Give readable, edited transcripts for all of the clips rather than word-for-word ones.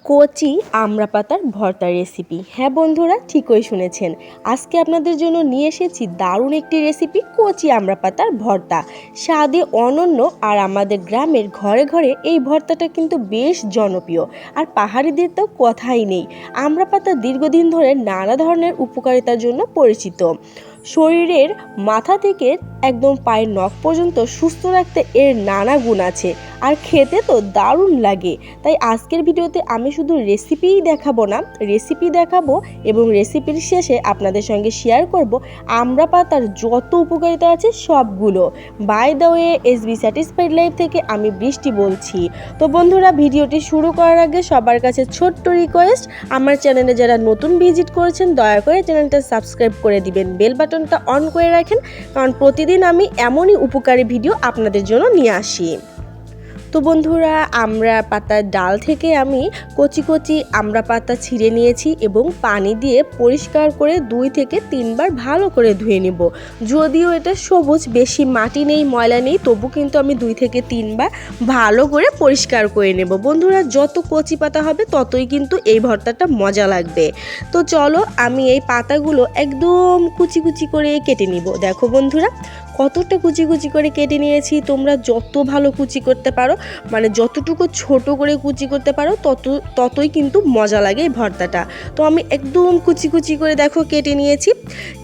কচি আমড়া পাতার ভর্তা রেসিপি। হ্যাঁ বন্ধুরা, ঠিকই শুনেছেন। আজকে আপনাদের জন্য নিয়ে এসেছি দারুণ একটি রেসিপি, কচি আমড়া পাতার ভর্তা। স্বাদে অনন্য, আর আমাদের গ্রামের ঘরে ঘরে এই ভর্তাটা কিন্তু বেশ জনপ্রিয়। আর পাহাড়িদের তো কথাই নেই। আমড়া পাতা দীর্ঘদিন ধরে নানা ধরনের উপকারিতার জন্য পরিচিত। শরীরের মাথা থেকে একদম পায়ের নখ পর্যন্ত সুস্থ রাখতে এর নানা গুণ আছে, আর খেতে তো দারুণ লাগে। তাই আজকের ভিডিওতে আমি শুধু রেসিপিই দেখাবো এবং রেসিপির শেষে আপনাদের সঙ্গে শেয়ার করব আমড়া পাতার যত উপকারিতা আছে সবগুলো। বাই দ্য ওয়ে, এসবি স্যাটিসফাইড লাইফ থেকে আমি বৃষ্টি বলছি। তো বন্ধুরা, ভিডিওটি শুরু করার আগে সবার কাছে ছোট্ট রিকোয়েস্ট, আমার চ্যানেলে যারা নতুন ভিজিট করেছেন দয়া করে চ্যানেলটা সাবস্ক্রাইব করে দিবেন, বেল বাটনটা অন করে রাখেন, কারণ প্রতিদিন আমি এমনই উপকারী ভিডিও আপনাদের জন্য নিয়ে আসি। তো বন্ধুরা, আমড়া পাতার ডাল থেকে আমি কচি কচি আমড়া পাতা ছিঁড়ে নিয়েছি এবং পানি দিয়ে পরিষ্কার করে 2 থেকে 3 বার ভালো করে ধুয়ে নেব। যদিও এটা সবুজ, বেশি মাটি নেই, ময়লা নেই, তবু কিন্তু আমি 2 থেকে 3 বার ভালো করে পরিষ্কার করে নেব। বন্ধুরা, যত কচি পাতা হবে ততই কিন্তু এই ভর্তাটা মজা লাগবে। তো চলো, আমি এই পাতাগুলো একদম কুচি কুচি করে কেটে নিব। দেখো বন্ধুরা, কতটা কুচি কুচি করে কেটে নিয়েছি। তোমরা যত ভালো কুচি করতে পারো, মানে যতটুকু ছোট করে কুচি করতে পারো ততই কিন্তু মজা লাগে এই ভর্তাটা। তো আমি একদম কুচি কুচি করে দেখো কেটে নিয়েছি।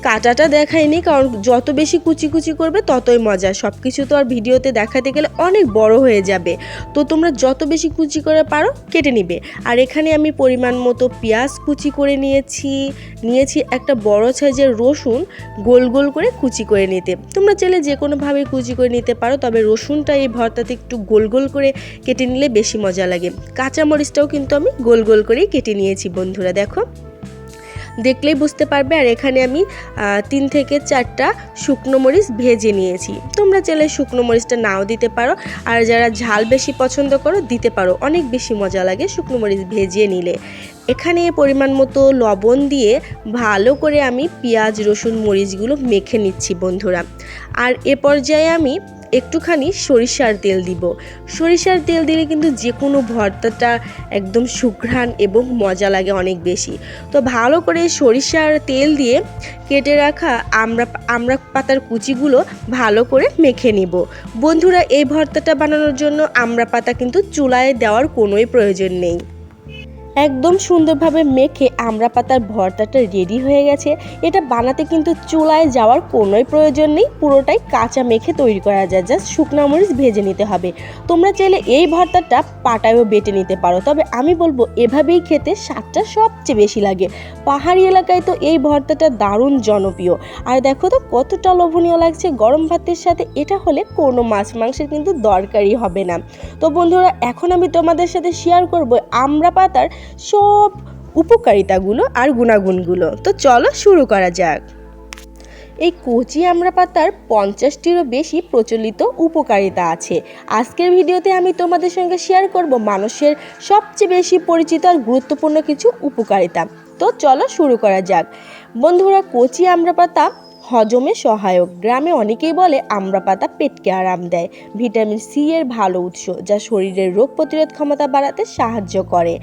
কাটাটা দেখাইনি, কারণ যত বেশি কুচি কুচি করবে ততই মজা। সব কিছু তো আর ভিডিওতে দেখাতে গেলে অনেক বড় হয়ে যাবে। তো তোমরা যত বেশি কুচি করে পারো কেটে নিবে। আর এখানে আমি পরিমাণ মতো পেঁয়াজ কুচি করে নিয়েছি একটা বড় সাইজের রসুন গোল গোল করে কুচি করে নিতে। তোমরা চাইলে যে কোনোভাবে কুচি করে নিতে পারো, তবে রসুনটা এই ভর্তাতে একটু গোল গোল করে কেটে নিলে বেশি মজা লাগে। কাঁচামরিচটাও কিন্তু আমি গোল গোল করেই কেটে নিয়েছি বন্ধুরা, দেখো দেখলেই বুঝতে পারবে। আর এখানে আমি 3 থেকে 4টা শুকনো মরিচ ভেজে নিয়েছি। তোমরা চাইলে শুকনো মরিচটা নাও দিতে পারো, আর যারা ঝাল বেশি পছন্দ করো দিতে পারো, অনেক বেশি মজা লাগে শুকনো মরিচ ভেজে নিলে। এখানে পরিমাণ মতো লবণ দিয়ে ভালো করে আমি পেঁয়াজ রসুন মরিচগুলো মেখে নিচ্ছি বন্ধুরা। আর এ পর্যায়ে আমি একটুখানি সরিষার তেল দিব। সরিষার তেল দিলে কিন্তু যে কোনো ভর্তাটা একদম সুঘ্রাণ এবং মজা লাগে অনেক বেশি। তো ভালো করে সরিষার তেল দিয়ে কেটে রাখা আমড়া পাতার কুচিগুলো ভালো করে মেখে নিব বন্ধুরা। এই ভর্তাটা বানানোর জন্য আমড়া পাতা কিন্তু চুলায় দেওয়ার কোনোই প্রয়োজন নেই। একদম সুন্দরভাবে মেখে আমড়া পাতার ভর্তাটা রেডি হয়ে গেছে। এটা বানাতে কিন্তু চুলায় যাওয়ার কোনোই প্রয়োজন নেই, পুরোটাই কাঁচা মেখে তৈরি করা যায়। জাস্ট শুকনো মরিচ ভেজে নিতে হবে। তোমরা চাইলে এই ভর্তাটা পাটায়ও বেটে নিতে পারো, তবে আমি বলবো এভাবেই খেতে স্বাদটা সবচেয়ে বেশি লাগে। পাহাড়ি এলাকায় তো এই ভর্তাটা দারুণ জনপ্রিয়। আর দেখো তো কতটা লোভনীয় লাগছে। গরম ভাতের সাথে এটা হলে কোনো মাছ মাংসের কিন্তু দরকারই হবে না। তো বন্ধুরা, এখন আমি তোমাদের সাথে শেয়ার করব আমড়া পাতার সব উপকারিতাগুলো আর গুণাগুণগুলো। তো চলো শুরু করা যাক। এই কচি আমড়া পাতার 50টিরও বেশি প্রচলিত উপকারিতা আছে। আজকের ভিডিওতে আমি তোমাদের সঙ্গে শেয়ার করব মানুষের সবচেয়ে বেশি পরিচিত আর গুরুত্বপূর্ণ কিছু উপকারিতা। তো চলো শুরু করা যাক বন্ধুরা। কচি আমড়া পাতা হজমে সহায়ক। গ্রামে অনেকেই বলে আমড়া পাতা পেটকে আরাম দেয়। ভিটামিন সি এর ভালো উৎস, যা শরীরের রোগ প্রতিরোধ ক্ষমতা বাড়াতে সাহায্য করে।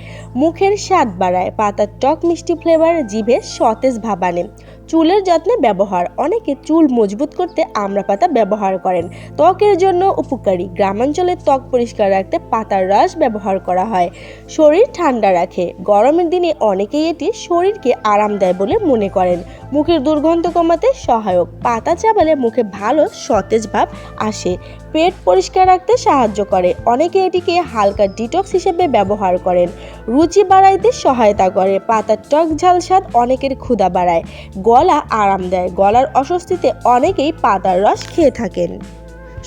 মুখের স্বাদ বাড়ায়। পাতার টক মিষ্টি ফ্লেভার জিভে সতেজ ভাব আনে। চুলের যত্নে ব্যবহার। অনেকে চুল মজবুত করতে আমড়া পাতা ব্যবহার করেন। ত্বকের জন্য উপকারী। গ্রামাঞ্চলে ত্বক পরিষ্কার রাখতে পাতার রস ব্যবহার করা হয়। শরীর ঠান্ডা রাখে। গরমের দিনে অনেকেই এটি শরীরকে আরাম দেয় বলে মনে করেন। মুখের দুর্গন্ধ কমাতে সহায়ক। পাতা চাবালে মুখে ভালো সতেজ ভাব আসে। পেট পরিষ্কার রাখতে সাহায্য করে। অনেকে এটিকে হালকা ডিটক্স হিসেবে ব্যবহার করেন। রুচি বাড়াইতে সহায়তা করে। পাতার টক ঝাল স্বাদ অনেকের ক্ষুধা বাড়ায়। গলা আরাম দেয়। গলার অস্বস্তিতে অনেকেই পাতার রস খেয়ে থাকেন।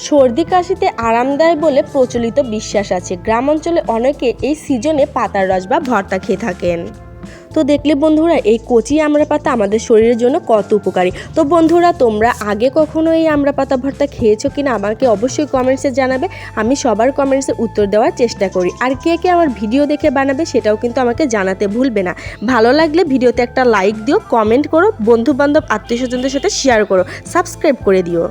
সর্দি কাশিতে আরাম দেয় বলে প্রচলিত বিশ্বাস আছে। গ্রামাঞ্চলে অনেকে এই সিজনে পাতার রস বা ভর্তা খেয়ে থাকেন। তো দেখলে বন্ধুরা, এই কচি আমড়া পাতা আমাদের শরীরের জন্য কত উপকারী। তো বন্ধুরা, তোমরা আগে কখনো এই আমড়া পাতা ভর্তা খেয়েছো কিনা আমাকে অবশ্যই কমেন্টসে জানাবে। আমি সবার কমেন্টসে উত্তর দেওয়ার চেষ্টা করি। আর কে কে আমার ভিডিও দেখে বানাবে সেটাও কিন্তু আমাকে জানাতে ভুলবে না। ভালো লাগলে ভিডিওতে একটা লাইক দিও, কমেন্ট করো, বন্ধু বান্ধব আত্মীয় স্বজনদের সাথে শেয়ার করো, সাবস্ক্রাইব করে দিও।